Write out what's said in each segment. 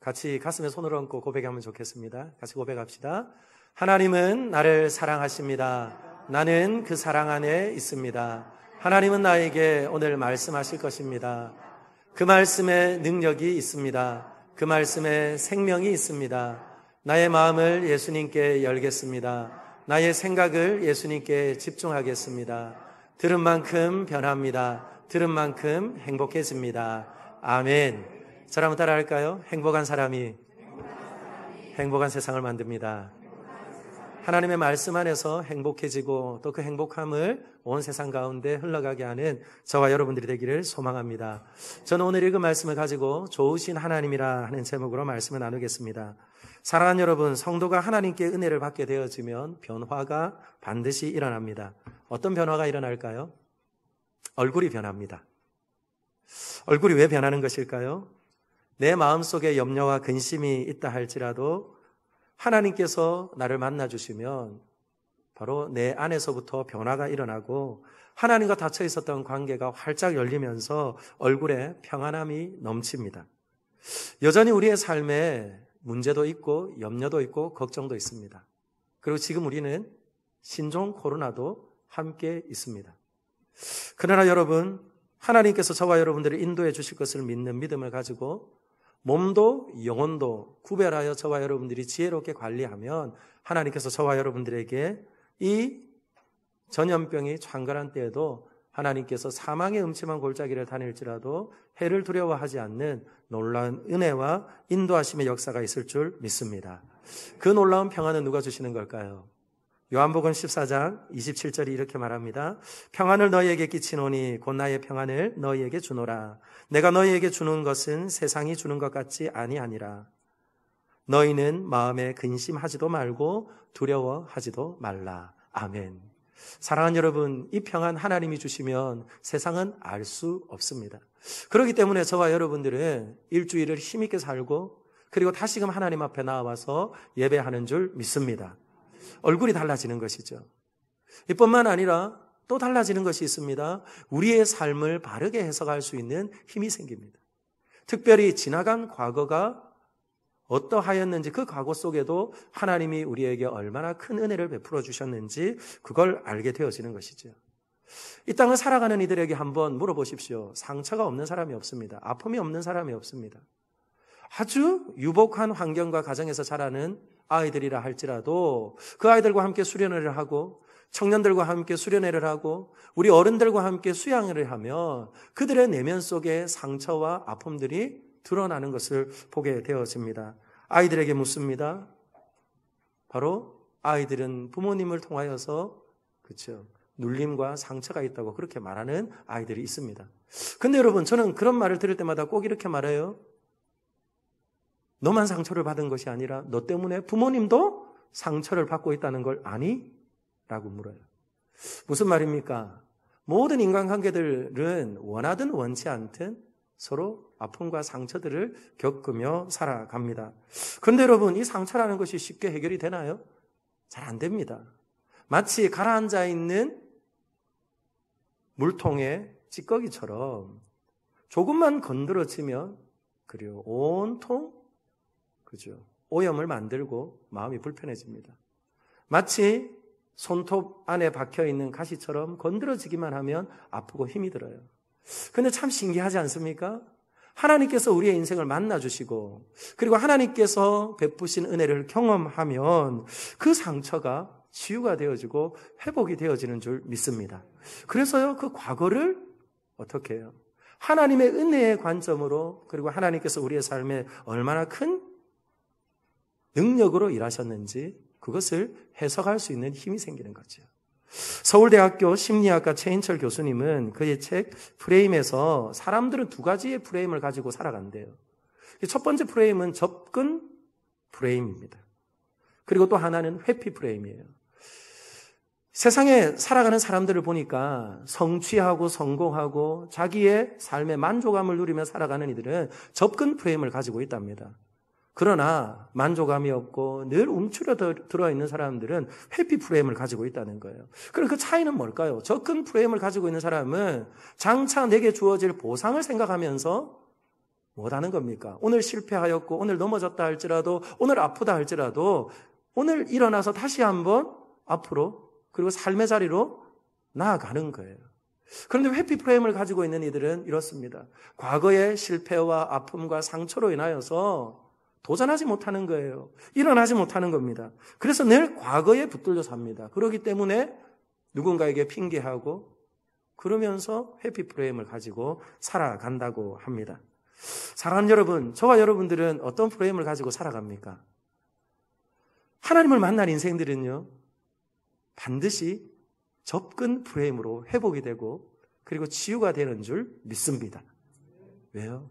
같이 가슴에 손을 얹고 고백하면 좋겠습니다. 같이 고백합시다. 하나님은 나를 사랑하십니다. 나는 그 사랑 안에 있습니다. 하나님은 나에게 오늘 말씀하실 것입니다. 그 말씀에 능력이 있습니다. 그 말씀에 생명이 있습니다. 나의 마음을 예수님께 열겠습니다. 나의 생각을 예수님께 집중하겠습니다. 들은 만큼 변합니다. 들은 만큼 행복해집니다. 아멘. 저를 한번 따라 할까요? 행복한 사람이 행복한 세상을 만듭니다. 하나님의 말씀 안에서 행복해지고 또 그 행복함을 온 세상 가운데 흘러가게 하는 저와 여러분들이 되기를 소망합니다. 저는 오늘 읽은 말씀을 가지고 좋으신 하나님이라 하는 제목으로 말씀을 나누겠습니다. 사랑하는 여러분, 성도가 하나님께 은혜를 받게 되어지면 변화가 반드시 일어납니다. 어떤 변화가 일어날까요? 얼굴이 변합니다. 얼굴이 왜 변하는 것일까요? 내 마음속에 염려와 근심이 있다 할지라도 하나님께서 나를 만나주시면 바로 내 안에서부터 변화가 일어나고 하나님과 닫혀 있었던 관계가 활짝 열리면서 얼굴에 평안함이 넘칩니다. 여전히 우리의 삶에 문제도 있고 염려도 있고 걱정도 있습니다. 그리고 지금 우리는 신종 코로나도 함께 있습니다. 그러나 여러분, 하나님께서 저와 여러분들을 인도해 주실 것을 믿는 믿음을 가지고 몸도 영혼도 구별하여 저와 여러분들이 지혜롭게 관리하면 하나님께서 저와 여러분들에게 이 전염병이 창궐한 때에도 하나님께서 사망의 음침한 골짜기를 다닐지라도 해를 두려워하지 않는 놀라운 은혜와 인도하심의 역사가 있을 줄 믿습니다. 그 놀라운 평안은 누가 주시는 걸까요? 요한복음 14장 27절이 이렇게 말합니다. 평안을 너희에게 끼치노니 곧 나의 평안을 너희에게 주노라. 내가 너희에게 주는 것은 세상이 주는 것 같지 아니하니라. 너희는 마음에 근심하지도 말고 두려워하지도 말라. 아멘. 사랑하는 여러분, 이 평안 하나님이 주시면 세상은 알 수 없습니다. 그렇기 때문에 저와 여러분들은 일주일을 힘있게 살고 그리고 다시금 하나님 앞에 나와서 예배하는 줄 믿습니다. 얼굴이 달라지는 것이죠. 이뿐만 아니라 또 달라지는 것이 있습니다. 우리의 삶을 바르게 해석할 수 있는 힘이 생깁니다. 특별히 지나간 과거가 어떠하였는지 그 과거 속에도 하나님이 우리에게 얼마나 큰 은혜를 베풀어 주셨는지 그걸 알게 되어지는 것이죠. 이 땅을 살아가는 이들에게 한번 물어보십시오. 상처가 없는 사람이 없습니다. 아픔이 없는 사람이 없습니다. 아주 유복한 환경과 가정에서 자라는 아이들이라 할지라도 그 아이들과 함께 수련회를 하고 청년들과 함께 수련회를 하고 우리 어른들과 함께 수양회를 하면 그들의 내면 속에 상처와 아픔들이 드러나는 것을 보게 되어집니다. 아이들에게 묻습니다. 바로 아이들은 부모님을 통하여서 그렇죠. 눌림과 상처가 있다고 그렇게 말하는 아이들이 있습니다. 근데 여러분, 저는 그런 말을 들을 때마다 꼭 이렇게 말해요. 너만 상처를 받은 것이 아니라 너 때문에 부모님도 상처를 받고 있다는 걸 아니? 라고 물어요. 무슨 말입니까? 모든 인간관계들은 원하든 원치 않든 서로 아픔과 상처들을 겪으며 살아갑니다. 그런데 여러분, 이 상처라는 것이 쉽게 해결이 되나요? 잘 안 됩니다. 마치 가라앉아 있는 물통의 찌꺼기처럼 조금만 건드려지면 그리고 온통 그죠? 오염을 만들고 마음이 불편해집니다. 마치 손톱 안에 박혀있는 가시처럼 건드려지기만 하면 아프고 힘이 들어요. 근데 참 신기하지 않습니까? 하나님께서 우리의 인생을 만나주시고 그리고 하나님께서 베푸신 은혜를 경험하면 그 상처가 치유가 되어지고 회복이 되어지는 줄 믿습니다. 그래서요, 그 과거를 어떻게 해요? 하나님의 은혜의 관점으로 그리고 하나님께서 우리의 삶에 얼마나 큰 능력으로 일하셨는지 그것을 해석할 수 있는 힘이 생기는 거죠. 서울대학교 심리학과 최인철 교수님은 그의 책 프레임에서 사람들은 두 가지의 프레임을 가지고 살아간대요. 첫 번째 프레임은 접근 프레임입니다. 그리고 또 하나는 회피 프레임이에요. 세상에 살아가는 사람들을 보니까 성취하고 성공하고 자기의 삶의 만족감을 누리며 살아가는 이들은 접근 프레임을 가지고 있답니다. 그러나 만족감이 없고 늘 움츠러들어 있는 사람들은 회피 프레임을 가지고 있다는 거예요. 그럼 그 차이는 뭘까요? 접근 프레임을 가지고 있는 사람은 장차 내게 주어질 보상을 생각하면서 못하는 겁니까? 오늘 실패하였고 오늘 넘어졌다 할지라도 오늘 아프다 할지라도 오늘 일어나서 다시 한번 앞으로 그리고 삶의 자리로 나아가는 거예요. 그런데 회피 프레임을 가지고 있는 이들은 이렇습니다. 과거의 실패와 아픔과 상처로 인하여서 도전하지 못하는 거예요. 일어나지 못하는 겁니다. 그래서 늘 과거에 붙들려 삽니다. 그렇기 때문에 누군가에게 핑계하고 그러면서 회피 프레임을 가지고 살아간다고 합니다. 사랑하는 여러분, 저와 여러분들은 어떤 프레임을 가지고 살아갑니까? 하나님을 만난 인생들은요, 반드시 접근 프레임으로 회복이 되고 그리고 치유가 되는 줄 믿습니다. 왜요?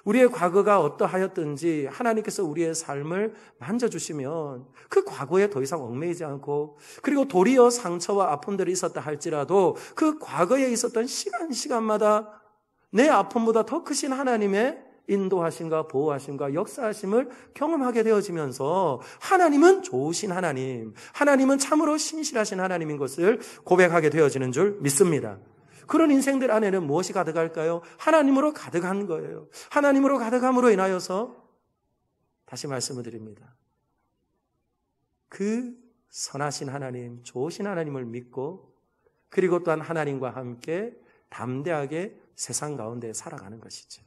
우리의 과거가 어떠하였든지 하나님께서 우리의 삶을 만져주시면 그 과거에 더 이상 얽매이지 않고 그리고 도리어 상처와 아픔들이 있었다 할지라도 그 과거에 있었던 시간마다 내 아픔보다 더 크신 하나님의 인도하심과 보호하심과 역사하심을 경험하게 되어지면서 하나님은 좋으신 하나님, 하나님은 참으로 신실하신 하나님인 것을 고백하게 되어지는 줄 믿습니다. 그런 인생들 안에는 무엇이 가득할까요? 하나님으로 가득한 거예요. 하나님으로 가득함으로 인하여서 다시 말씀을 드립니다. 그 선하신 하나님, 좋으신 하나님을 믿고 그리고 또한 하나님과 함께 담대하게 세상 가운데 살아가는 것이죠.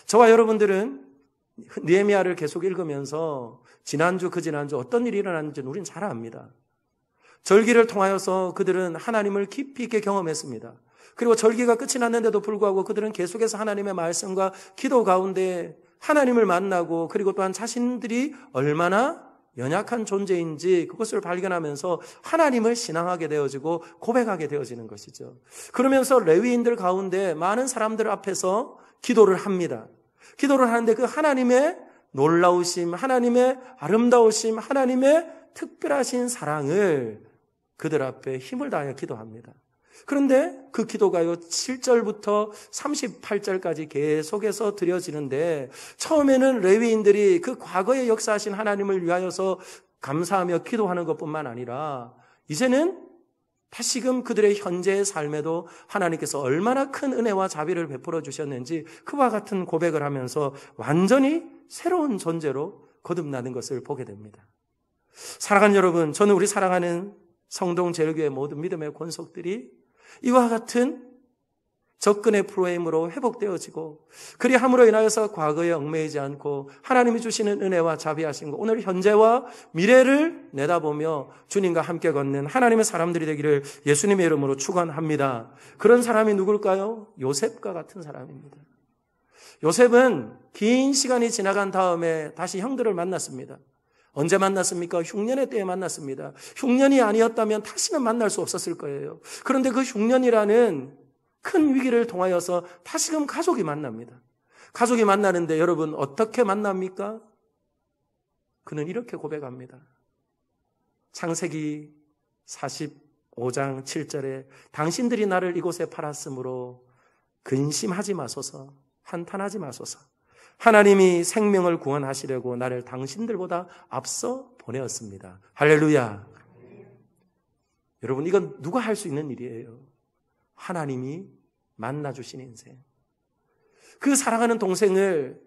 저와 여러분들은 느헤미야를 계속 읽으면서 지난주 그 지난주 어떤 일이 일어났는지는 우리는 잘 압니다. 절기를 통하여서 그들은 하나님을 깊이 있게 경험했습니다. 그리고 절기가 끝이 났는데도 불구하고 그들은 계속해서 하나님의 말씀과 기도 가운데 하나님을 만나고 그리고 또한 자신들이 얼마나 연약한 존재인지 그것을 발견하면서 하나님을 신앙하게 되어지고 고백하게 되어지는 것이죠. 그러면서 레위인들 가운데 많은 사람들 앞에서 기도를 합니다. 기도를 하는데 그 하나님의 놀라우심, 하나님의 아름다우심, 하나님의 특별하신 사랑을 그들 앞에 힘을 다하여 기도합니다. 그런데 그 기도가요 7절부터 38절까지 계속해서 드려지는데 처음에는 레위인들이 그 과거에 역사하신 하나님을 위하여서 감사하며 기도하는 것뿐만 아니라 이제는 다시금 그들의 현재의 삶에도 하나님께서 얼마나 큰 은혜와 자비를 베풀어 주셨는지 그와 같은 고백을 하면서 완전히 새로운 존재로 거듭나는 것을 보게 됩니다. 사랑하는 여러분, 저는 우리 사랑하는 성동 제일교회 모든 믿음의 권속들이 이와 같은 접근의 프레임으로 회복되어지고 그리함으로 인하여서 과거에 얽매이지 않고 하나님이 주시는 은혜와 자비하신 것 오늘 현재와 미래를 내다보며 주님과 함께 걷는 하나님의 사람들이 되기를 예수님의 이름으로 축원합니다. 그런 사람이 누굴까요? 요셉과 같은 사람입니다. 요셉은 긴 시간이 지나간 다음에 다시 형들을 만났습니다. 언제 만났습니까? 흉년의 때에 만났습니다. 흉년이 아니었다면 다시는 만날 수 없었을 거예요. 그런데 그 흉년이라는 큰 위기를 통하여서 다시금 가족이 만납니다. 가족이 만나는데 여러분 어떻게 만납니까? 그는 이렇게 고백합니다. 창세기 45장 7절에 당신들이 나를 이곳에 팔았으므로 근심하지 마소서, 한탄하지 마소서. 하나님이 생명을 구원하시려고 나를 당신들보다 앞서 보내었습니다. 할렐루야. 여러분 이건 누가 할 수 있는 일이에요? 하나님이 만나주신 인생. 그 사랑하는 동생을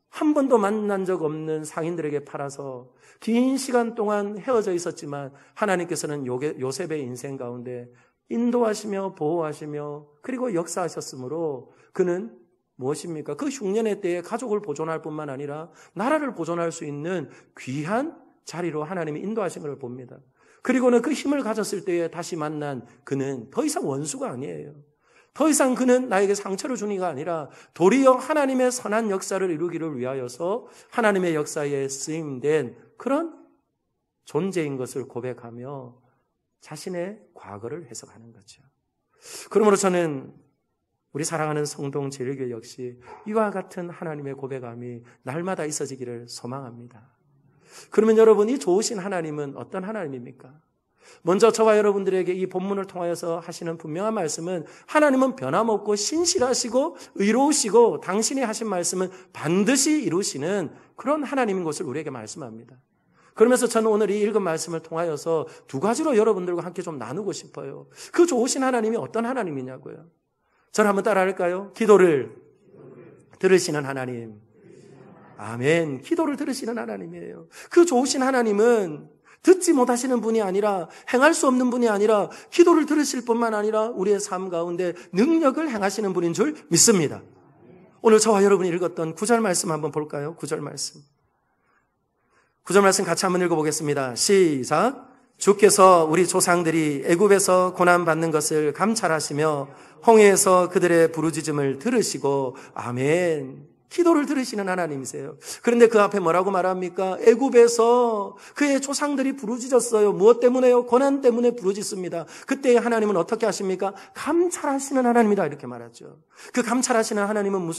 한 번도 만난 적 없는 상인들에게 팔아서 긴 시간 동안 헤어져 있었지만 하나님께서는 요셉의 인생 가운데 인도하시며 보호하시며 그리고 역사하셨으므로 그는 무엇입니까? 그 흉년의 때에 가족을 보존할 뿐만 아니라 나라를 보존할 수 있는 귀한 자리로 하나님이 인도하신 것을 봅니다. 그리고는 그 힘을 가졌을 때에 다시 만난 그는 더 이상 원수가 아니에요. 더 이상 그는 나에게 상처를 주는 게 아니라 도리어 하나님의 선한 역사를 이루기를 위하여서 하나님의 역사에 쓰임된 그런 존재인 것을 고백하며 자신의 과거를 해석하는 거죠. 그러므로 저는 우리 사랑하는 성동 제일교회 역시 이와 같은 하나님의 고백함이 날마다 있어지기를 소망합니다. 그러면 여러분 이 좋으신 하나님은 어떤 하나님입니까? 먼저 저와 여러분들에게 이 본문을 통하여서 하시는 분명한 말씀은 하나님은 변함없고 신실하시고 의로우시고 당신이 하신 말씀은 반드시 이루시는 그런 하나님인 것을 우리에게 말씀합니다. 그러면서 저는 오늘 이 읽은 말씀을 통하여서 두 가지로 여러분들과 함께 좀 나누고 싶어요. 그 좋으신 하나님이 어떤 하나님이냐고요. 저를 한번 따라 할까요? 기도를 들으시는 하나님. 아멘. 기도를 들으시는 하나님이에요. 그 좋으신 하나님은 듣지 못하시는 분이 아니라, 행할 수 없는 분이 아니라, 기도를 들으실 뿐만 아니라 우리의 삶 가운데 능력을 행하시는 분인 줄 믿습니다. 오늘 저와 여러분이 읽었던 9절 말씀 한번 볼까요? 9절 말씀. 9절 말씀 같이 한번 읽어보겠습니다. 시작. 주께서 우리 조상들이 애굽에서 고난받는 것을 감찰하시며 홍해에서 그들의 부르짖음을 들으시고, 아멘. 기도를 들으시는 하나님이세요. 그런데 그 앞에 뭐라고 말합니까? 애굽에서 그의 조상들이 부르짖었어요. 무엇 때문에요? 고난 때문에 부르짖습니다. 그때 하나님은 어떻게 하십니까? 감찰하시는 하나님이다, 이렇게 말하죠. 그 감찰하시는 하나님은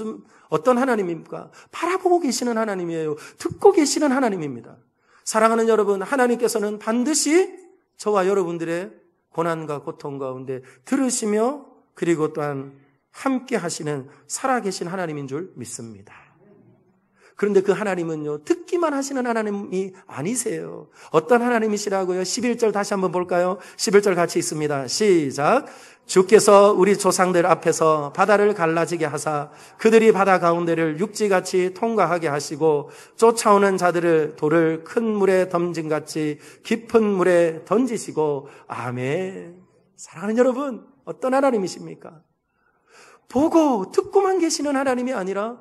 어떤 하나님입니까? 바라보고 계시는 하나님이에요. 듣고 계시는 하나님입니다. 사랑하는 여러분, 하나님께서는 반드시 저와 여러분들의 고난과 고통 가운데 들으시며, 그리고 또한 함께 하시는 살아계신 하나님인 줄 믿습니다. 그런데 그 하나님은요, 듣기만 하시는 하나님이 아니세요. 어떤 하나님이시라고요? 11절 다시 한번 볼까요? 11절 같이 있습니다. 시작. 주께서 우리 조상들 앞에서 바다를 갈라지게 하사 그들이 바다 가운데를 육지같이 통과하게 하시고 쫓아오는 자들을 돌을 큰 물에 던진같이 깊은 물에 던지시고, 아멘. 사랑하는 여러분, 어떤 하나님이십니까? 보고 듣고만 계시는 하나님이 아니라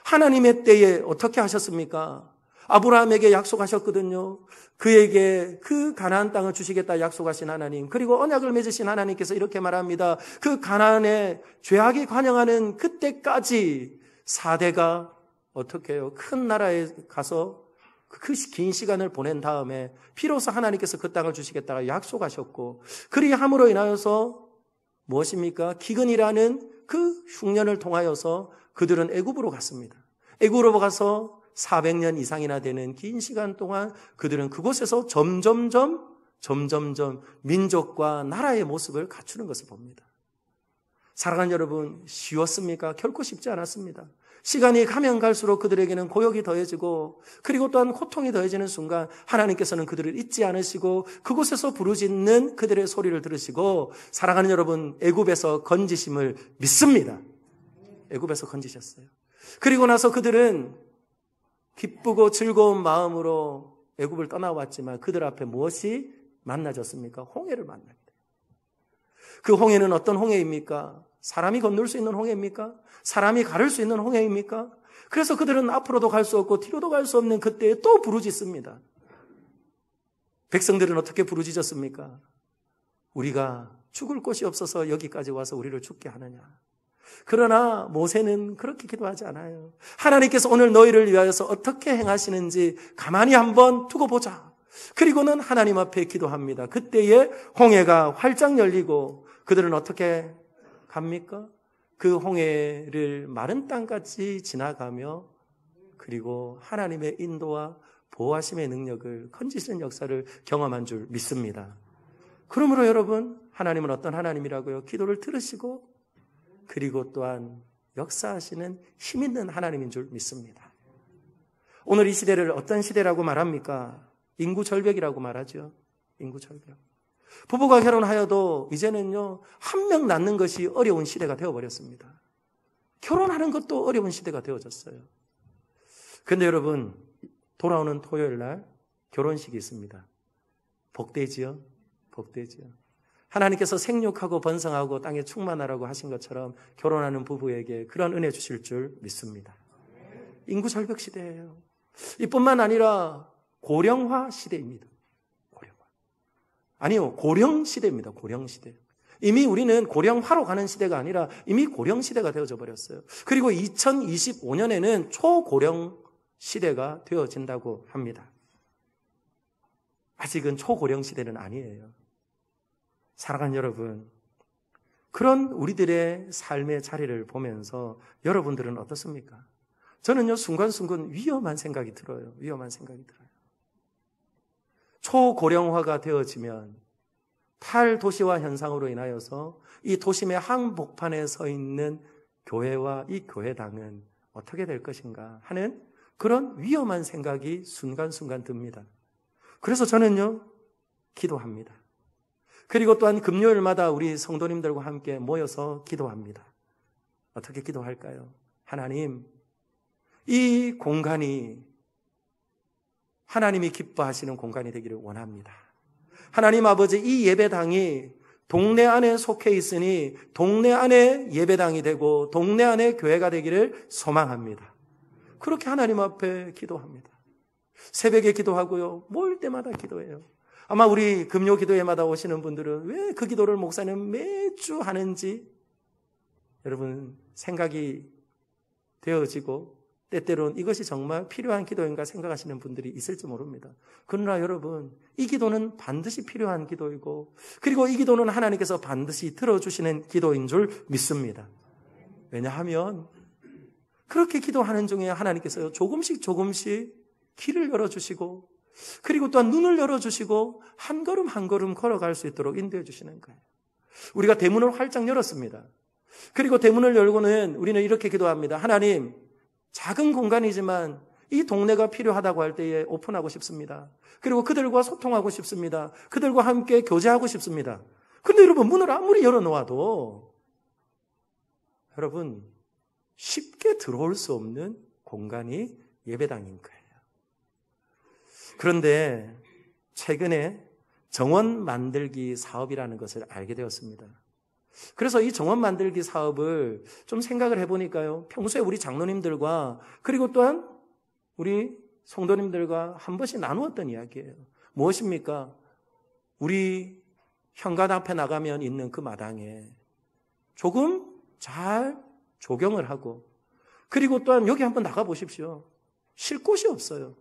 하나님의 때에 어떻게 하셨습니까? 아브라함에게 약속하셨거든요. 그에게 그 가나안 땅을 주시겠다 약속하신 하나님, 그리고 언약을 맺으신 하나님께서 이렇게 말합니다. 그 가나안의 죄악이 관영하는 그때까지 4대가 어떻게 해요? 큰 나라에 가서 그 긴 시간을 보낸 다음에 비로소 하나님께서 그 땅을 주시겠다고 약속하셨고, 그리함으로 인하여서 무엇입니까? 기근이라는 그 흉년을 통하여서 그들은 애굽으로 갔습니다. 애굽으로 가서 400년 이상이나 되는 긴 시간 동안 그들은 그곳에서 점점점 민족과 나라의 모습을 갖추는 것을 봅니다. 사랑하는 여러분, 쉬웠습니까? 결코 쉽지 않았습니다. 시간이 가면 갈수록 그들에게는 고역이 더해지고, 그리고 또한 고통이 더해지는 순간 하나님께서는 그들을 잊지 않으시고 그곳에서 부르짖는 그들의 소리를 들으시고, 사랑하는 여러분, 애굽에서 건지심을 믿습니다. 애굽에서 건지셨어요. 그리고 나서 그들은 기쁘고 즐거운 마음으로 애굽을 떠나왔지만 그들 앞에 무엇이 만나졌습니까? 홍해를 만납니다. 그 홍해는 어떤 홍해입니까? 사람이 건널 수 있는 홍해입니까? 사람이 가를 수 있는 홍해입니까? 그래서 그들은 앞으로도 갈 수 없고 뒤로도 갈 수 없는 그때에 또 부르짖습니다. 백성들은 어떻게 부르짖었습니까? 우리가 죽을 곳이 없어서 여기까지 와서 우리를 죽게 하느냐. 그러나 모세는 그렇게 기도하지 않아요. 하나님께서 오늘 너희를 위하여서 어떻게 행하시는지 가만히 한번 두고 보자. 그리고는 하나님 앞에 기도합니다. 그때에 홍해가 활짝 열리고 그들은 어떻게 갑니까? 그 홍해를 마른 땅같이 지나가며, 그리고 하나님의 인도와 보호하심의 능력을, 건지시는 역사를 경험한 줄 믿습니다. 그러므로 여러분, 하나님은 어떤 하나님이라고요? 기도를 들으시고 그리고 또한 역사하시는 힘 있는 하나님인 줄 믿습니다. 오늘 이 시대를 어떤 시대라고 말합니까? 인구 절벽이라고 말하죠. 인구 절벽. 부부가 결혼하여도 이제는요, 한 명 낳는 것이 어려운 시대가 되어버렸습니다. 결혼하는 것도 어려운 시대가 되어졌어요. 그런데 여러분, 돌아오는 토요일 날 결혼식이 있습니다. 복되지요? 복되지요. 하나님께서 생육하고 번성하고 땅에 충만하라고 하신 것처럼 결혼하는 부부에게 그런 은혜 주실 줄 믿습니다. 인구 절벽 시대예요. 이뿐만 아니라 고령화 시대입니다. 아니요, 고령 시대입니다. 고령 시대. 이미 우리는 고령화로 가는 시대가 아니라 이미 고령 시대가 되어져 버렸어요. 그리고 2025년에는 초고령 시대가 되어진다고 합니다. 아직은 초고령 시대는 아니에요. 사랑하는 여러분, 그런 우리들의 삶의 자리를 보면서 여러분들은 어떻습니까? 저는요, 순간순간 위험한 생각이 들어요. 위험한 생각이 들어요. 초고령화가 되어지면 탈도시화 현상으로 인하여서 이 도심의 한복판에 서 있는 교회와 이 교회당은 어떻게 될 것인가 하는 그런 위험한 생각이 순간순간 듭니다. 그래서 저는요, 기도합니다. 그리고 또한 금요일마다 우리 성도님들과 함께 모여서 기도합니다. 어떻게 기도할까요? 하나님, 이 공간이 하나님이 기뻐하시는 공간이 되기를 원합니다. 하나님 아버지, 이 예배당이 동네 안에 속해 있으니 동네 안에 예배당이 되고 동네 안에 교회가 되기를 소망합니다. 그렇게 하나님 앞에 기도합니다. 새벽에 기도하고요. 모일 때마다 기도해요. 아마 우리 금요 기도회마다 오시는 분들은 왜 그 기도를 목사님 매주 하는지 여러분 생각이 되어지고 때때로는 이것이 정말 필요한 기도인가 생각하시는 분들이 있을지 모릅니다. 그러나 여러분, 이 기도는 반드시 필요한 기도이고 그리고 이 기도는 하나님께서 반드시 들어주시는 기도인 줄 믿습니다. 왜냐하면 그렇게 기도하는 중에 하나님께서 조금씩 길을 열어주시고 그리고 또한 눈을 열어주시고 한 걸음 한 걸음 걸어갈 수 있도록 인도해 주시는 거예요. 우리가 대문을 활짝 열었습니다. 그리고 대문을 열고는 우리는 이렇게 기도합니다. 하나님, 작은 공간이지만 이 동네가 필요하다고 할 때에 오픈하고 싶습니다. 그리고 그들과 소통하고 싶습니다. 그들과 함께 교제하고 싶습니다. 그런데 여러분, 문을 아무리 열어놓아도 여러분 쉽게 들어올 수 없는 공간이 예배당인 거예요. 그런데 최근에 정원 만들기 사업이라는 것을 알게 되었습니다. 그래서 이 정원 만들기 사업을 좀 생각을 해보니까요. 평소에 우리 장로님들과 그리고 또한 우리 성도님들과 한 번씩 나누었던 이야기예요. 무엇입니까? 우리 현관 앞에 나가면 있는 그 마당에 조금 잘 조경을 하고 그리고 또한 여기 한번 나가보십시오. 쉴 곳이 없어요.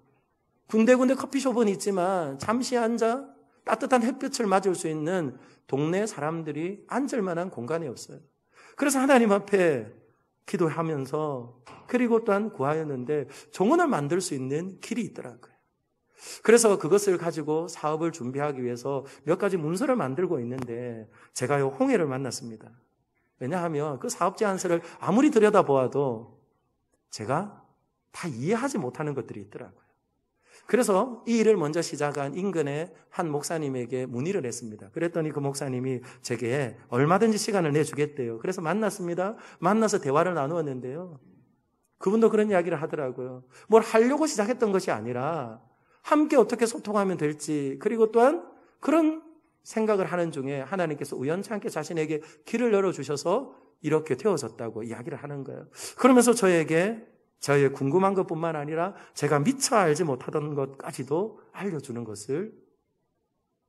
군데군데 커피숍은 있지만 잠시 앉아 따뜻한 햇빛을 맞을 수 있는 동네 사람들이 앉을 만한 공간이 없어요. 그래서 하나님 앞에 기도하면서 그리고 또한 구하였는데 정원을 만들 수 있는 길이 있더라고요. 그래서 그것을 가지고 사업을 준비하기 위해서 몇 가지 문서를 만들고 있는데 제가요 홍해를 만났습니다. 왜냐하면 그 사업 제안서를 아무리 들여다보아도 제가 다 이해하지 못하는 것들이 있더라고요. 그래서 이 일을 먼저 시작한 인근의 한 목사님에게 문의를 했습니다. 그랬더니 그 목사님이 제게 얼마든지 시간을 내주겠대요. 그래서 만났습니다. 만나서 대화를 나누었는데요. 그분도 그런 이야기를 하더라고요. 뭘 하려고 시작했던 것이 아니라 함께 어떻게 소통하면 될지 그리고 또한 그런 생각을 하는 중에 하나님께서 우연찮게 자신에게 길을 열어주셔서 이렇게 되어졌다고 이야기를 하는 거예요. 그러면서 저에게 저의 궁금한 것뿐만 아니라 제가 미처 알지 못하던 것까지도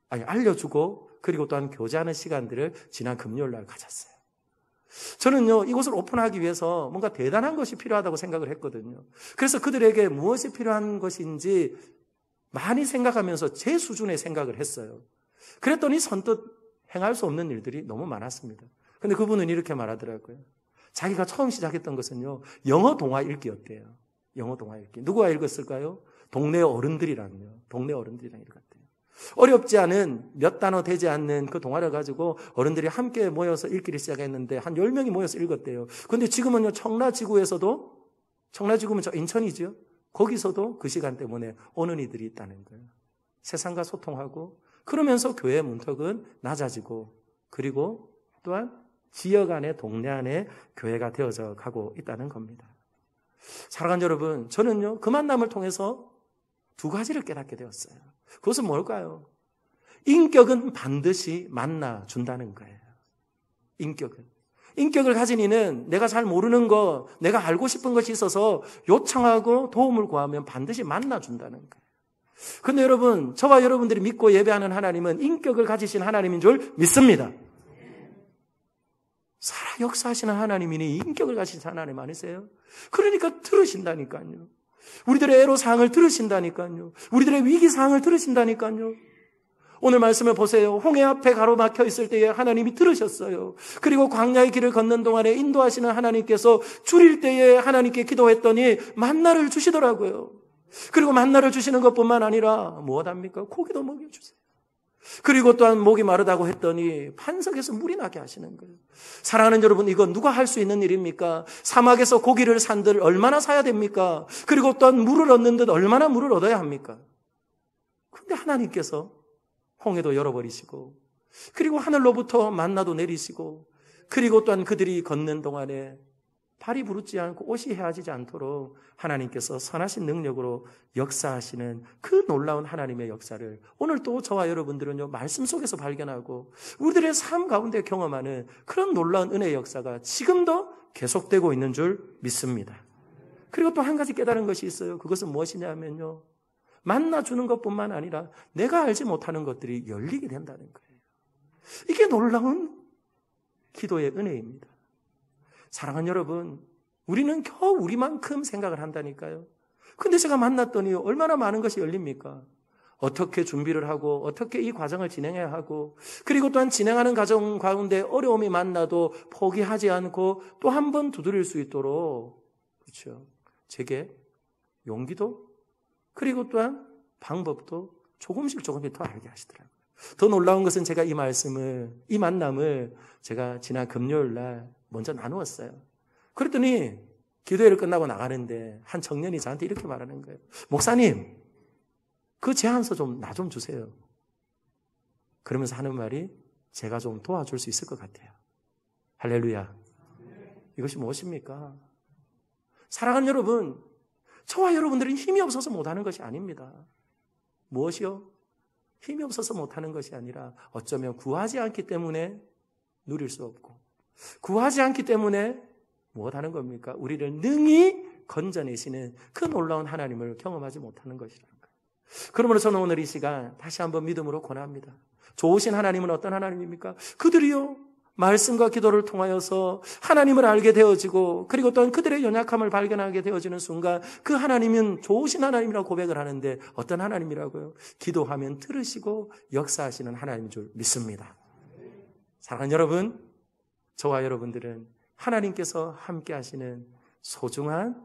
알려주고 그리고 또한 교제하는 시간들을 지난 금요일날 가졌어요. 저는요 이곳을 오픈하기 위해서 뭔가 대단한 것이 필요하다고 생각을 했거든요. 그래서 그들에게 무엇이 필요한 것인지 많이 생각하면서 제 수준의 생각을 했어요. 그랬더니 선뜻 행할 수 없는 일들이 너무 많았습니다. 근데 그분은 이렇게 말하더라고요. 자기가 처음 시작했던 것은요, 영어 동화 읽기였대요. 영어 동화 읽기. 누구가 읽었을까요? 동네 어른들이랑요. 동네 어른들이랑 읽었대요. 어렵지 않은 몇 단어 되지 않는 그 동화를 가지고 어른들이 함께 모여서 읽기를 시작했는데 한 10명이 모여서 읽었대요. 근데 지금은요, 청라지구에서도, 청라지구면 저 인천이죠. 거기서도 그 시간 때문에 오는 이들이 있다는 거예요. 세상과 소통하고 그러면서 교회의 문턱은 낮아지고 그리고 또한 지역 안에 동네 안에 교회가 되어져 가고 있다는 겁니다. 사랑하는 여러분, 저는요 그 만남을 통해서 두 가지를 깨닫게 되었어요. 그것은 뭘까요? 인격은 반드시 만나준다는 거예요. 인격을 가진 이는 내가 잘 모르는 거, 내가 알고 싶은 것이 있어서 요청하고 도움을 구하면 반드시 만나준다는 거예요. 그런데 여러분, 저와 여러분들이 믿고 예배하는 하나님은 인격을 가지신 하나님인 줄 믿습니다. 살아 역사하시는 하나님이니 인격을 가지신 하나님 아니세요? 그러니까 들으신다니까요. 우리들의 애로사항을 들으신다니까요. 우리들의 위기사항을 들으신다니까요. 오늘 말씀을 보세요. 홍해 앞에 가로막혀 있을 때에 하나님이 들으셨어요. 그리고 광야의 길을 걷는 동안에 인도하시는 하나님께서 줄일 때에 하나님께 기도했더니 만나를 주시더라고요. 그리고 만나를 주시는 것뿐만 아니라 무엇합니까? 고기도 먹여주세요. 그리고 또한 목이 마르다고 했더니 반석에서 물이 나게 하시는 거예요. 사랑하는 여러분, 이건 누가 할 수 있는 일입니까? 사막에서 고기를 산들 얼마나 사야 됩니까? 그리고 또한 물을 얻는 듯 얼마나 물을 얻어야 합니까? 그런데 하나님께서 홍해도 열어버리시고 그리고 하늘로부터 만나도 내리시고 그리고 또한 그들이 걷는 동안에 발이 부르지 않고 옷이 헤어지지 않도록 하나님께서 선하신 능력으로 역사하시는 그 놀라운 하나님의 역사를 오늘 또 저와 여러분들은요, 말씀 속에서 발견하고 우리들의 삶 가운데 경험하는 그런 놀라운 은혜의 역사가 지금도 계속되고 있는 줄 믿습니다. 그리고 또 한 가지 깨달은 것이 있어요. 그것은 무엇이냐면요, 만나주는 것뿐만 아니라 내가 알지 못하는 것들이 열리게 된다는 거예요. 이게 놀라운 기도의 은혜입니다. 사랑하는 여러분, 우리는 겨우 우리만큼 생각을 한다니까요. 근데 제가 만났더니 얼마나 많은 것이 열립니까? 어떻게 준비를 하고 어떻게 이 과정을 진행해야 하고, 그리고 또한 진행하는 과정 가운데 어려움이 만나도 포기하지 않고 또 한 번 두드릴 수 있도록, 그렇죠, 제게 용기도 그리고 또한 방법도 조금씩 더 알게 하시더라고요. 더 놀라운 것은 제가 이 만남을 제가 지난 금요일 날 먼저 나누었어요. 그랬더니 기도회를 끝나고 나가는데 한 청년이 저한테 이렇게 말하는 거예요. 목사님, 그 제안서 나 좀 주세요. 그러면서 하는 말이, 제가 좀 도와줄 수 있을 것 같아요. 할렐루야. 이것이 무엇입니까? 사랑하는 여러분, 저와 여러분들은 힘이 없어서 못하는 것이 아닙니다. 무엇이요? 힘이 없어서 못하는 것이 아니라 어쩌면 구하지 않기 때문에 누릴 수 없고, 구하지 않기 때문에 무엇하는 겁니까? 우리를 능히 건져내시는 그 놀라운 하나님을 경험하지 못하는 것이라는 거예요. 그러므로 저는 오늘 이 시간 다시 한번 믿음으로 권합니다. 좋으신 하나님은 어떤 하나님입니까? 그들이요, 말씀과 기도를 통하여서 하나님을 알게 되어지고, 그리고 또한 그들의 연약함을 발견하게 되어지는 순간 그 하나님은 좋으신 하나님이라고 고백을 하는데, 어떤 하나님이라고요? 기도하면 들으시고 역사하시는 하나님인 줄 믿습니다. 사랑하는 여러분, 저와 여러분들은 하나님께서 함께 하시는 소중한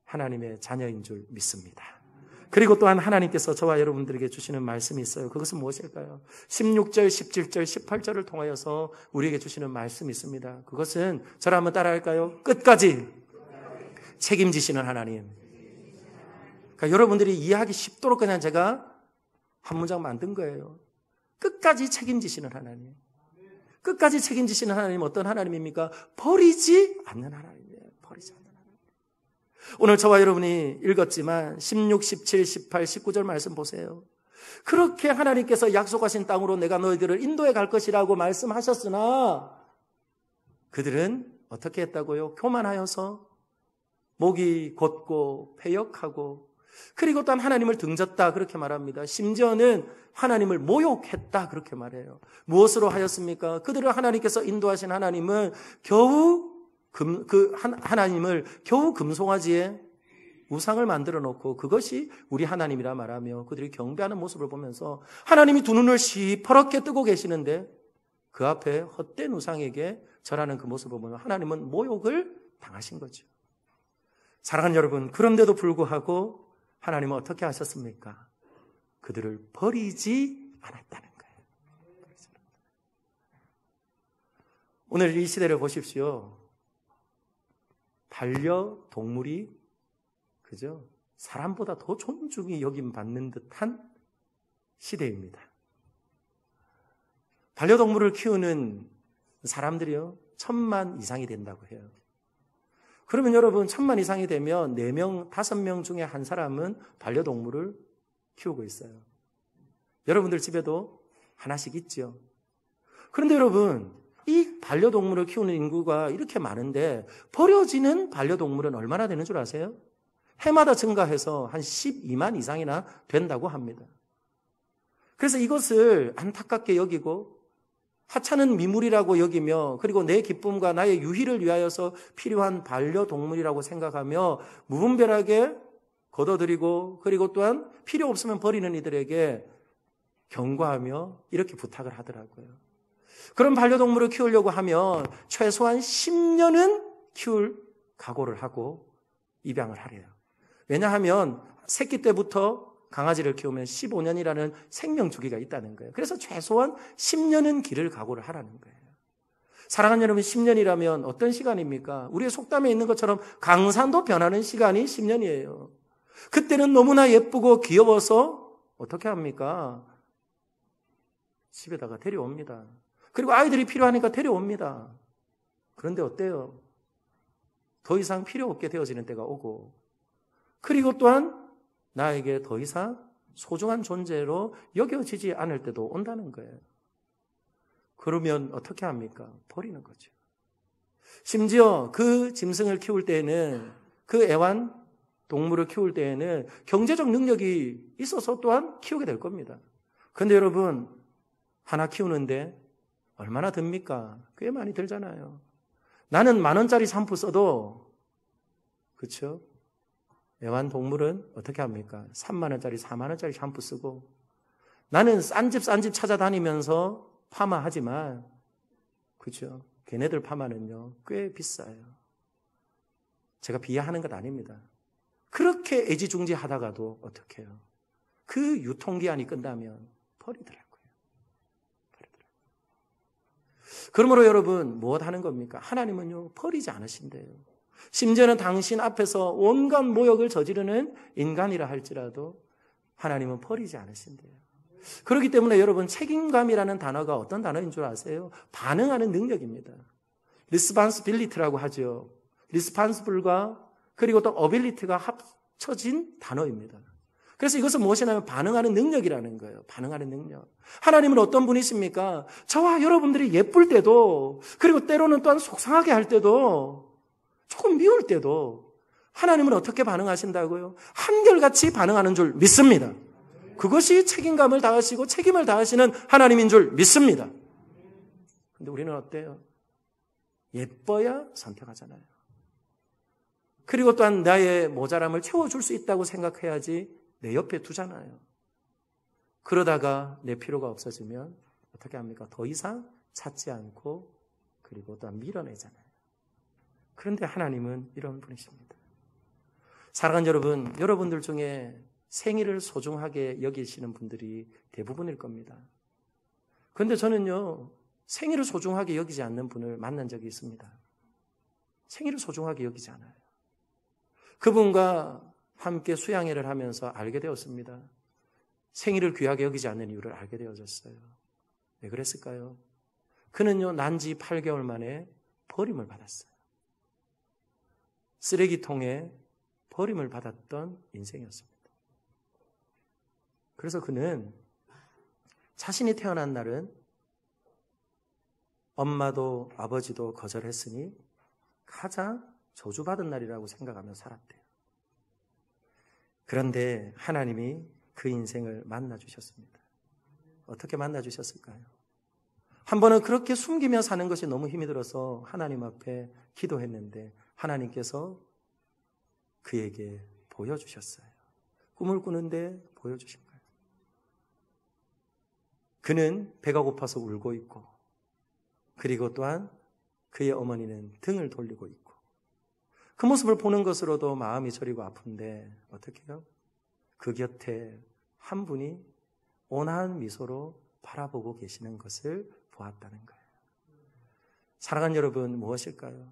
하나님의 자녀인 줄 믿습니다. 그리고 또한 하나님께서 저와 여러분들에게 주시는 말씀이 있어요. 그것은 무엇일까요? 16절, 17절, 18절을 통하여서 우리에게 주시는 말씀이 있습니다. 그것은 저를 한번 따라할까요? 끝까지 책임지시는 하나님. 그러니까 여러분들이 이해하기 쉽도록 그냥 제가 한 문장 만든 거예요. 끝까지 책임지시는 하나님. 끝까지 책임지시는 하나님, 어떤 하나님입니까? 버리지 않는 하나님이에요. 버리지 않는 하나님. 오늘 저와 여러분이 읽었지만 16, 17, 18, 19절 말씀 보세요. 그렇게 하나님께서 약속하신 땅으로 내가 너희들을 인도해 갈 것이라고 말씀하셨으나 그들은 어떻게 했다고요? 교만하여서 목이 곧고 패역하고, 그리고 또한 하나님을 등졌다, 그렇게 말합니다. 심지어는 하나님을 모욕했다, 그렇게 말해요. 무엇으로 하였습니까? 그들을 하나님께서 인도하신 하나님은 하나님을 겨우 금송아지에 우상을 만들어 놓고 그것이 우리 하나님이라 말하며 그들이 경배하는 모습을 보면서 하나님이 두 눈을 시퍼렇게 뜨고 계시는데 그 앞에 헛된 우상에게 절하는 그 모습을 보면 하나님은 모욕을 당하신 거죠. 사랑하는 여러분, 그런데도 불구하고 하나님은 어떻게 하셨습니까? 그들을 버리지 않았다는 거예요. 오늘 이 시대를 보십시오. 반려동물이, 그죠? 사람보다 더 존중이 여김받는 듯한 시대입니다. 반려동물을 키우는 사람들이요, 1000만 이상이 된다고 해요. 그러면 여러분, 1000만 이상이 되면 4명, 5명 중에 한 사람은 반려동물을 키우고 있어요. 여러분들 집에도 하나씩 있죠. 그런데 여러분, 이 반려동물을 키우는 인구가 이렇게 많은데 버려지는 반려동물은 얼마나 되는 줄 아세요? 해마다 증가해서 한 12만 이상이나 된다고 합니다. 그래서 이것을 안타깝게 여기고 하찮은 미물이라고 여기며, 그리고 내 기쁨과 나의 유희를 위하여서 필요한 반려동물이라고 생각하며 무분별하게 걷어들이고, 그리고 또한 필요 없으면 버리는 이들에게 경고하며 이렇게 부탁을 하더라고요. 그런 반려동물을 키우려고 하면 최소한 10년은 키울 각오를 하고 입양을 하래요. 왜냐하면 새끼 때부터 강아지를 키우면 15년이라는 생명 주기가 있다는 거예요. 그래서 최소한 10년은 길을 각오를 하라는 거예요. 사랑하는 여러분, 10년이라면 어떤 시간입니까? 우리의 속담에 있는 것처럼 강산도 변하는 시간이 10년이에요. 그때는 너무나 예쁘고 귀여워서 어떻게 합니까? 집에다가 데려옵니다. 그리고 아이들이 필요하니까 데려옵니다. 그런데 어때요? 더 이상 필요 없게 되어지는 때가 오고, 그리고 또한 나에게 더 이상 소중한 존재로 여겨지지 않을 때도 온다는 거예요. 그러면 어떻게 합니까? 버리는 거죠. 심지어 그 짐승을 키울 때에는, 그 애완 동물을 키울 때에는 경제적 능력이 있어서 또한 키우게 될 겁니다. 그런데 여러분, 하나 키우는데 얼마나 듭니까? 꽤 많이 들잖아요. 나는 10,000원짜리 샴푸 써도, 그렇죠? 애완동물은 어떻게 합니까? 30,000원짜리, 40,000원짜리 샴푸 쓰고, 나는 싼 집 찾아다니면서 파마하지만, 그렇죠? 걔네들 파마는요, 꽤 비싸요. 제가 비하하는 것 아닙니다. 그렇게 애지중지하다가도 어떻게 해요? 그 유통기한이 끝나면 버리더라고요. 그러므로 여러분, 무엇 하는 겁니까? 하나님은요, 버리지 않으신대요. 심지어는 당신 앞에서 온갖 모욕을 저지르는 인간이라 할지라도 하나님은 버리지 않으신대요. 그렇기 때문에 여러분, 책임감이라는 단어가 어떤 단어인 줄 아세요? 반응하는 능력입니다. responsibility라고 하죠. responsible과 그리고 또 ability가 합쳐진 단어입니다. 그래서 이것은 무엇이냐면 반응하는 능력이라는 거예요. 반응하는 능력. 하나님은 어떤 분이십니까? 저와 여러분들이 예쁠 때도, 그리고 때로는 또한 속상하게 할 때도, 조금 미울 때도 하나님은 어떻게 반응하신다고요? 한결같이 반응하는 줄 믿습니다. 그것이 책임감을 다하시고 책임을 다하시는 하나님인 줄 믿습니다. 그런데 우리는 어때요? 예뻐야 선택하잖아요. 그리고 또한 나의 모자람을 채워줄 수 있다고 생각해야지 내 옆에 두잖아요. 그러다가 내 필요가 없어지면 어떻게 합니까? 더 이상 찾지 않고 그리고 또한 밀어내잖아요. 그런데 하나님은 이런 분이십니다. 사랑하는 여러분, 여러분들 중에 생일을 소중하게 여기시는 분들이 대부분일 겁니다. 그런데 저는요, 생일을 소중하게 여기지 않는 분을 만난 적이 있습니다. 생일을 소중하게 여기지 않아요. 그분과 함께 수양회를 하면서 알게 되었습니다. 생일을 귀하게 여기지 않는 이유를 알게 되어졌어요. 왜 그랬을까요? 그는요, 난 지 8개월 만에 버림을 받았어요. 쓰레기통에 버림을 받았던 인생이었습니다. 그래서 그는 자신이 태어난 날은 엄마도 아버지도 거절했으니 가장 저주받은 날이라고 생각하며 살았대요. 그런데 하나님이 그 인생을 만나주셨습니다. 어떻게 만나주셨을까요? 한 번은 그렇게 숨기며 사는 것이 너무 힘이 들어서 하나님 앞에 기도했는데 하나님께서 그에게 보여주셨어요. 꿈을 꾸는데 보여주신 거예요. 그는 배가 고파서 울고 있고, 그리고 또한 그의 어머니는 등을 돌리고 있고, 그 모습을 보는 것으로도 마음이 저리고 아픈데 어떻게 해요? 그 곁에 한 분이 온화한 미소로 바라보고 계시는 것을 보았다는 거예요. 사랑하는 여러분, 무엇일까요?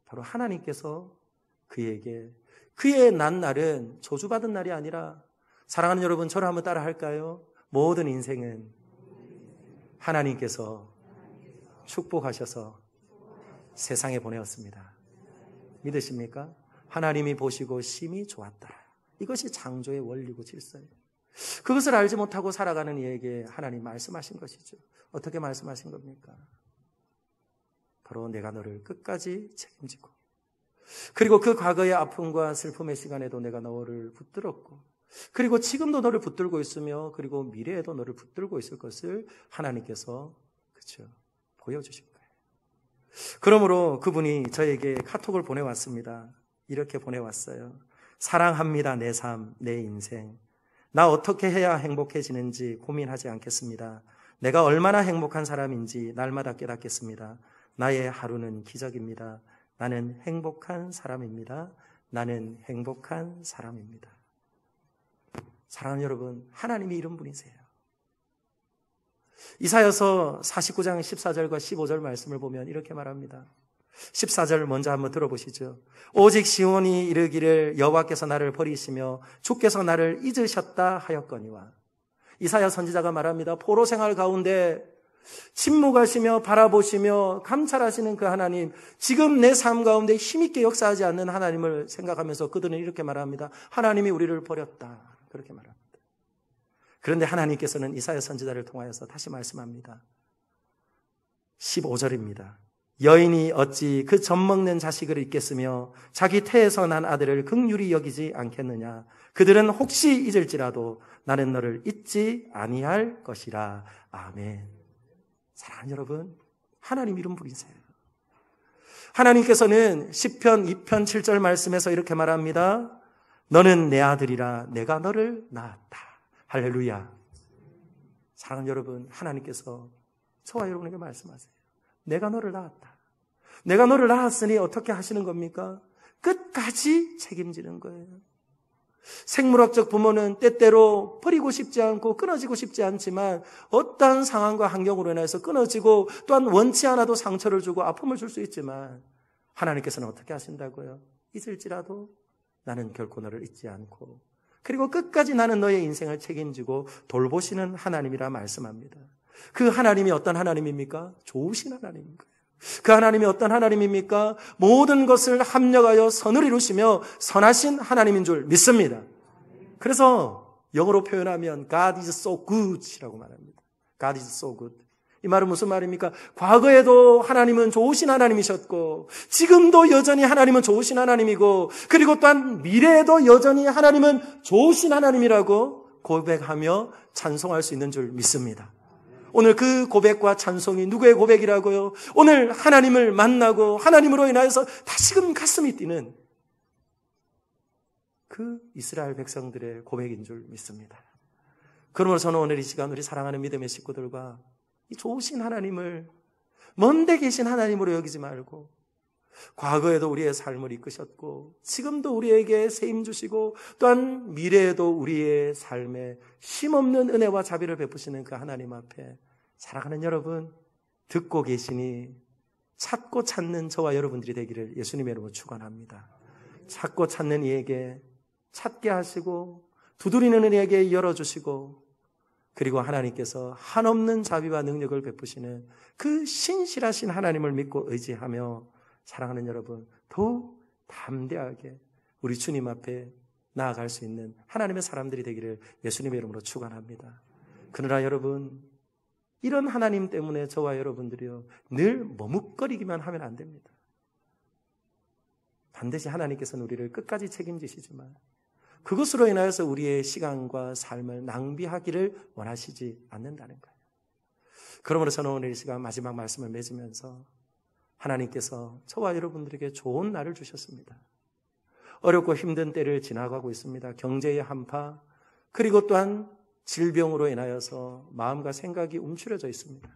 바로 하나님께서 그에게, 그의 난 날은 저주받은 날이 아니라, 사랑하는 여러분, 저를 한번 따라 할까요? 모든 인생은 하나님께서 축복하셔서 세상에 보내었습니다. 믿으십니까? 하나님이 보시고 심히 좋았다. 이것이 창조의 원리고 질서예요. 그것을 알지 못하고 살아가는 이에게 하나님 말씀하신 것이죠. 어떻게 말씀하신 겁니까? 바로 내가 너를 끝까지 책임지고, 그리고 그 과거의 아픔과 슬픔의 시간에도 내가 너를 붙들었고, 그리고 지금도 너를 붙들고 있으며, 그리고 미래에도 너를 붙들고 있을 것을 하나님께서 그렇죠, 보여주신 거예요. 그러므로 그분이 저에게 카톡을 보내왔습니다. 이렇게 보내왔어요. 사랑합니다. 내 삶, 내 인생. 나 어떻게 해야 행복해지는지 고민하지 않겠습니다. 내가 얼마나 행복한 사람인지 날마다 깨닫겠습니다. 나의 하루는 기적입니다. 나는 행복한 사람입니다. 나는 행복한 사람입니다. 사랑하는 여러분, 하나님이 이런 분이세요. 이사야서 49장 14절과 15절 말씀을 보면 이렇게 말합니다. 14절 먼저 한번 들어보시죠. 오직 시온이 이르기를 여호와께서 나를 버리시며 주께서 나를 잊으셨다 하였거니와. 이사야 선지자가 말합니다. 포로 생활 가운데 침묵하시며 바라보시며 감찰하시는 그 하나님, 지금 내 삶 가운데 힘있게 역사하지 않는 하나님을 생각하면서 그들은 이렇게 말합니다. 하나님이 우리를 버렸다. 그렇게 말합니다. 그런데 하나님께서는 이사야 선지자를 통하여서 다시 말씀합니다. 15절입니다. 여인이 어찌 그 젖먹는 자식을 잊겠으며 자기 태에서 난 아들을 긍휼히 여기지 않겠느냐. 그들은 혹시 잊을지라도 나는 너를 잊지 아니할 것이라. 아멘. 사랑하는 여러분, 하나님 이름 부리세요. 하나님께서는 시편 2편 7절 말씀에서 이렇게 말합니다. 너는 내 아들이라 내가 너를 낳았다. 할렐루야. 사랑하는 여러분, 하나님께서 저와 여러분에게 말씀하세요. 내가 너를 낳았다. 내가 너를 낳았으니 어떻게 하시는 겁니까? 끝까지 책임지는 거예요. 생물학적 부모는 때때로 버리고 싶지 않고 끊어지고 싶지 않지만 어떠한 상황과 환경으로 인해서 끊어지고 또한 원치 않아도 상처를 주고 아픔을 줄 수 있지만 하나님께서는 어떻게 하신다고요? 잊을지라도 나는 결코 너를 잊지 않고 그리고 끝까지 나는 너의 인생을 책임지고 돌보시는 하나님이라 말씀합니다. 그 하나님이 어떤 하나님입니까? 좋으신 하나님인 거예요. 그 하나님이 어떤 하나님입니까? 모든 것을 합력하여 선을 이루시며 선하신 하나님인 줄 믿습니다. 그래서 영어로 표현하면 God is so good 이라고 말합니다. God is so good. 이 말은 무슨 말입니까? 과거에도 하나님은 좋으신 하나님이셨고 지금도 여전히 하나님은 좋으신 하나님이고 그리고 또한 미래에도 여전히 하나님은 좋으신 하나님이라고 고백하며 찬송할 수 있는 줄 믿습니다. 오늘 그 고백과 찬송이 누구의 고백이라고요? 오늘 하나님을 만나고 하나님으로 인하여서 다시금 가슴이 뛰는 그 이스라엘 백성들의 고백인 줄 믿습니다. 그러므로 저는 오늘 이 시간 우리 사랑하는 믿음의 식구들과 이 좋으신 하나님을 먼데 계신 하나님으로 여기지 말고 과거에도 우리의 삶을 이끄셨고 지금도 우리에게 세임 주시고 또한 미래에도 우리의 삶에 쉼없는 은혜와 자비를 베푸시는 그 하나님 앞에 사랑하는 여러분 듣고 계시니 찾고 찾는 저와 여러분들이 되기를 예수님의 이름으로 축원합니다. 찾고 찾는 이에게 찾게 하시고 두드리는 이에게 열어주시고 그리고 하나님께서 한없는 자비와 능력을 베푸시는 그 신실하신 하나님을 믿고 의지하며 사랑하는 여러분 더욱 담대하게 우리 주님 앞에 나아갈 수 있는 하나님의 사람들이 되기를 예수님의 이름으로 축원합니다. 그러나 여러분 이런 하나님 때문에 저와 여러분들이요 늘 머뭇거리기만 하면 안 됩니다. 반드시 하나님께서는 우리를 끝까지 책임지시지만 그것으로 인하여서 우리의 시간과 삶을 낭비하기를 원하시지 않는다는 거예요. 그러므로 저는 오늘 이 시간 마지막 말씀을 맺으면서 하나님께서 저와 여러분들에게 좋은 날을 주셨습니다. 어렵고 힘든 때를 지나가고 있습니다. 경제의 한파 그리고 또한 질병으로 인하여서 마음과 생각이 움츠려져 있습니다.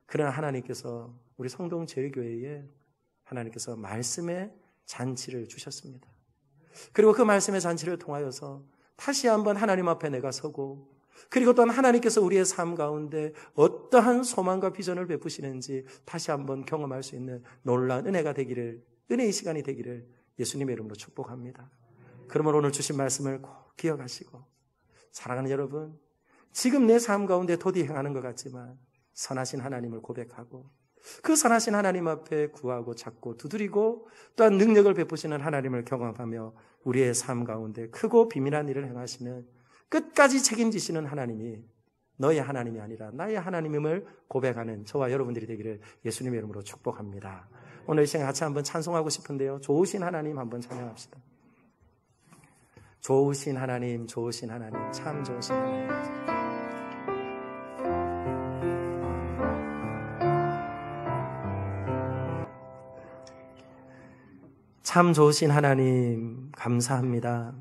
그러나 하나님께서 우리 성동제일교회에 하나님께서 말씀의 잔치를 주셨습니다. 그리고 그 말씀의 잔치를 통하여서 다시 한번 하나님 앞에 내가 서고 그리고 또한 하나님께서 우리의 삶 가운데 어떠한 소망과 비전을 베푸시는지 다시 한번 경험할 수 있는 놀라운 은혜가 되기를 은혜의 시간이 되기를 예수님의 이름으로 축복합니다. 그러므로 오늘 주신 말씀을 꼭 기억하시고 사랑하는 여러분 지금 내 삶 가운데 도디 행하는 것 같지만 선하신 하나님을 고백하고 그 선하신 하나님 앞에 구하고 찾고 두드리고 또한 능력을 베푸시는 하나님을 경험하며 우리의 삶 가운데 크고 비밀한 일을 행하시는 끝까지 책임지시는 하나님이 너의 하나님이 아니라 나의 하나님임을 고백하는 저와 여러분들이 되기를 예수님의 이름으로 축복합니다. 오늘 이 시간 같이 한번 찬송하고 싶은데요. 좋으신 하나님 한번 찬양합시다. 좋으신 하나님, 좋으신 하나님, 참 좋으신 하나님. 참 좋으신 하나님 감사합니다.